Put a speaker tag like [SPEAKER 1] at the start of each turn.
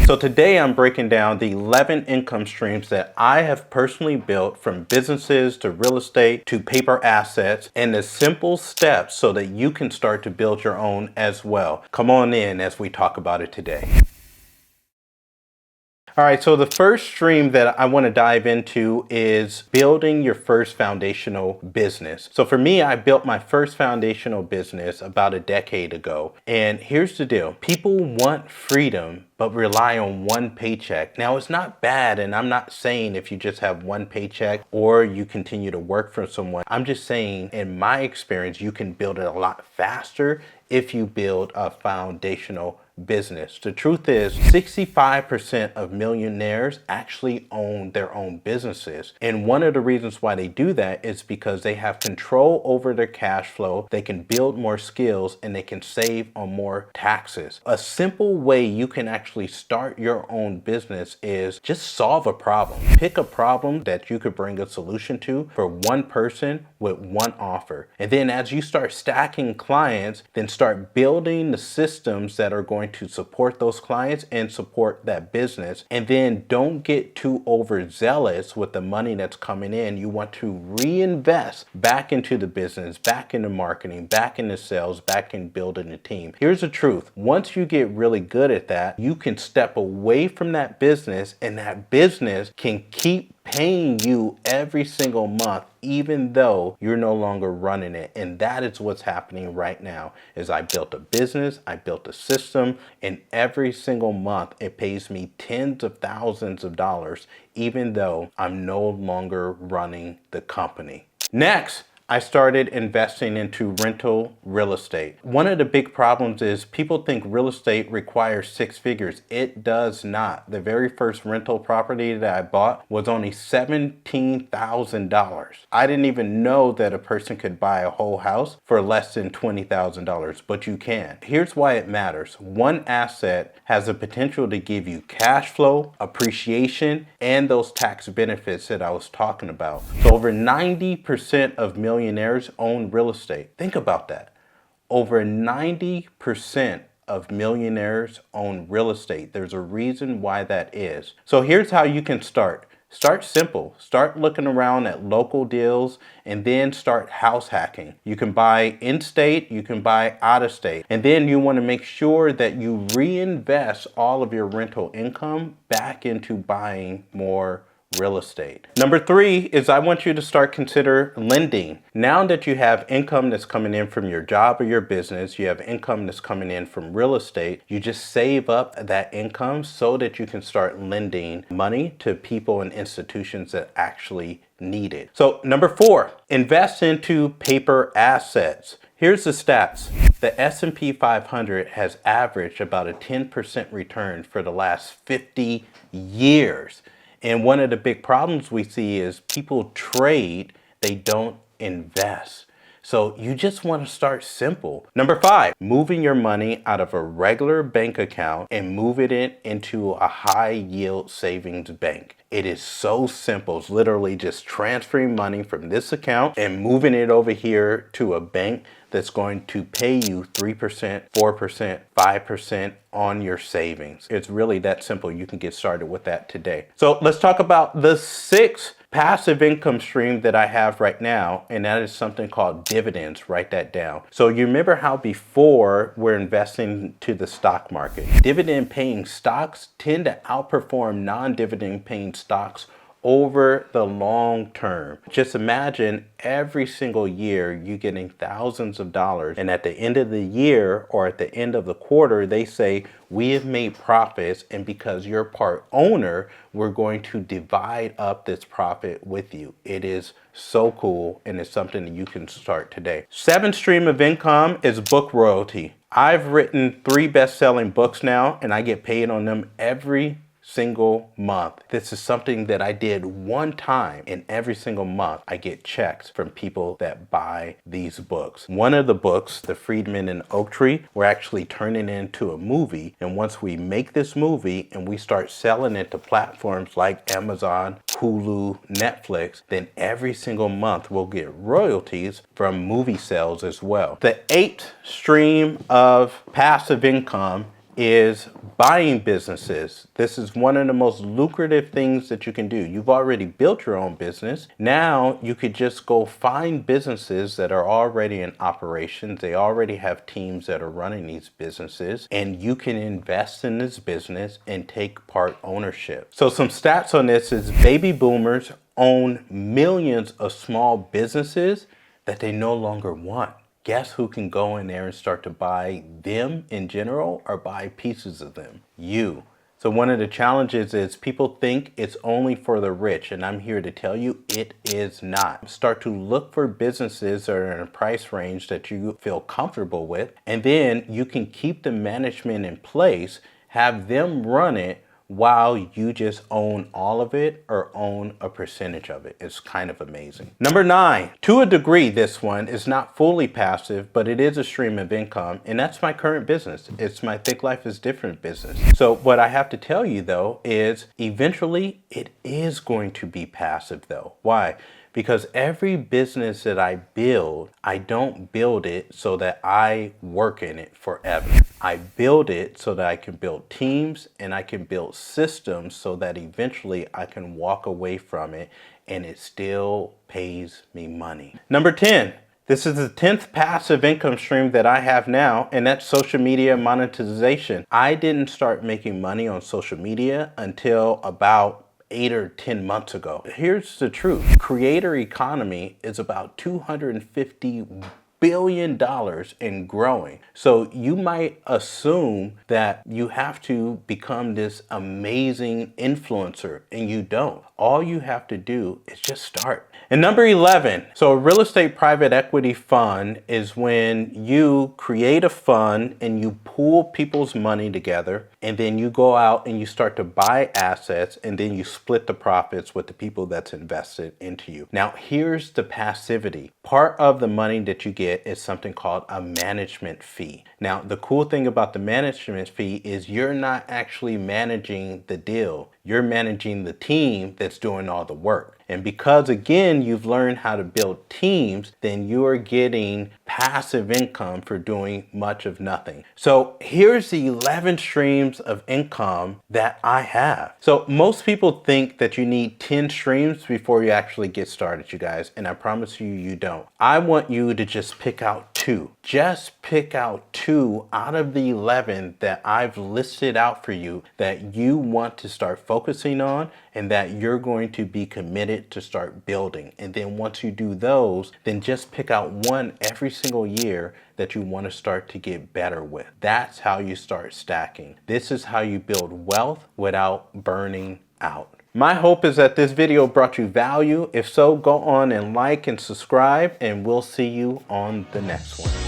[SPEAKER 1] So today I'm breaking down the 11 income streams that I have personally built, from businesses to real estate to paper assets, and the simple steps so that you can start to build your own as well. Come on in as we talk about it today. All right, so the first stream that I want to dive into is building your first foundational business. So for me, I built my first foundational business about a decade ago. And here's the deal. People want freedom, but rely on one paycheck. Now, it's not bad, and I'm not saying if you just have one paycheck or you continue to work for someone. I'm just saying, in my experience, you can build it a lot faster if you build a foundational business. The truth is, 65% of millionaires actually own their own businesses. And one of the reasons why they do that is because they have control over their cash flow, they can build more skills, and they can save on more taxes. A simple way you can actually start your own business is just solve a problem. Pick a problem that you could bring a solution to for one person with one offer. And then as you start stacking clients, then start building the systems that are going to support those clients and support that business. And then don't get too overzealous with the money that's coming in. You want to reinvest back into the business, back into marketing, back into sales, back in building a team. Here's the truth. Once you get really good at that, you can step away from that business, and that business can keep paying you every single month, even though you're no longer running it. And that is what's happening right now. Is I built a business, I built a system, and every single month it pays me tens of thousands of dollars, even though I'm no longer running the company. Next, I started investing into rental real estate. One of the big problems is people think real estate requires six figures. It does not. The very first rental property that I bought was only $17,000. I didn't even know that a person could buy a whole house for less than $20,000, but you can. Here's why it matters. One asset has the potential to give you cash flow, appreciation, and those tax benefits that I was talking about. So over 90% of millionaires own real estate. Think about that. Over 90% of millionaires own real estate. There's a reason why that is. So here's how you can start. Start simple. Start looking around at local deals, and then start house hacking. You can buy in-state, you can buy out-of-state. And then you want to make sure that you reinvest all of your rental income back into buying more real estate. Number 3 is I want you to start consider lending. Now that you have income that's coming in from your job or your business, you have income that's coming in from real estate, you just save up that income so that you can start lending money to people and institutions that actually need it. So number 4, invest into paper assets. Here's the stats. The S&P 500 has averaged about a 10% return for the last 50 years. And one of the big problems we see is people trade, they don't invest. So you just want to start simple. Number 5, moving your money out of a regular bank account and moving it into a high yield savings bank. It is so simple. It's literally just transferring money from this account and moving it over here to a bank that's going to pay you 3%, 4%, 5% on your savings. It's really that simple. You can get started with that today. So let's talk about the 6th passive income stream that I have right now, and that is something called dividends. Write that down. So you remember how before we're investing to the stock market, dividend paying stocks tend to outperform non-dividend paying stocks over the long term. Just imagine every single year you getting thousands of dollars, and at the end of the year or at the end of the quarter they say, we have made profits, and because you're part owner, we're going to divide up this profit with you. It is so cool, and it's something that you can start today. 7th stream of income is book royalty. I've written 3 best-selling books now, and I get paid on them every single month. This is something that I did one time, and every single month I get checks from people that buy these books. One of the books, The Freedman and Oak Tree, we're actually turning into a movie, and once we make this movie and we start selling it to platforms like Amazon, Hulu, Netflix, then every single month we'll get royalties from movie sales as well. The 8th stream of passive income is buying businesses. This is one of the most lucrative things that you can do. You've already built your own business. Now you could just go find businesses that are already in operations. They already have teams that are running these businesses, and you can invest in this business and take part ownership. So some stats on this is baby boomers own millions of small businesses that they no longer want. Guess who can go in there and start to buy them in general or buy pieces of them? You. So one of the challenges is people think it's only for the rich, and I'm here to tell you it is not. Start to look for businesses that are in a price range that you feel comfortable with, and then you can keep the management in place, have them run it while you just own all of it or own a percentage of it. It's kind of amazing. Number 9, to a degree, this one is not fully passive, but it is a stream of income, and that's my current business. It's my Thick Life is Different business. So what I have to tell you though is eventually it is going to be passive though. Why? Because every business that I build, I don't build it so that I work in it forever. I build it so that I can build teams and I can build systems so that eventually I can walk away from it and it still pays me money. Number 10. This is the 10th passive income stream that I have now, and that's social media monetization. I didn't start making money on social media until about 8 or 10 months ago. Here's the truth. Creator economy is about $250 billion and growing. So you might assume that you have to become this amazing influencer, and you don't. All you have to do is just start. And number 11, so a real estate private equity fund is when you create a fund and you pool people's money together, and then you go out and you start to buy assets, and then you split the profits with the people that's invested into you. Now, here's the passivity. Part of the money that you get is something called a management fee. Now, the cool thing about the management fee is you're not actually managing the deal. You're managing the team that's doing all the work. And because, again, you've learned how to build teams, then you're getting passive income for doing much of nothing. So here's the 11 streams of income that I have. So most people think that you need 10 streams before you actually get started, you guys. And I promise you, you don't. I want you to just pick out 2. Just pick out 2 out of the 11 that I've listed out for you that you want to start focusing on and that you're going to be committed to start building. And then once you do those, then just pick out one every single year that you want to start to get better with. That's how you start stacking. This is how you build wealth without burning out. My hope is that this video brought you value. If so, go on and like and subscribe, and we'll see you on the next one.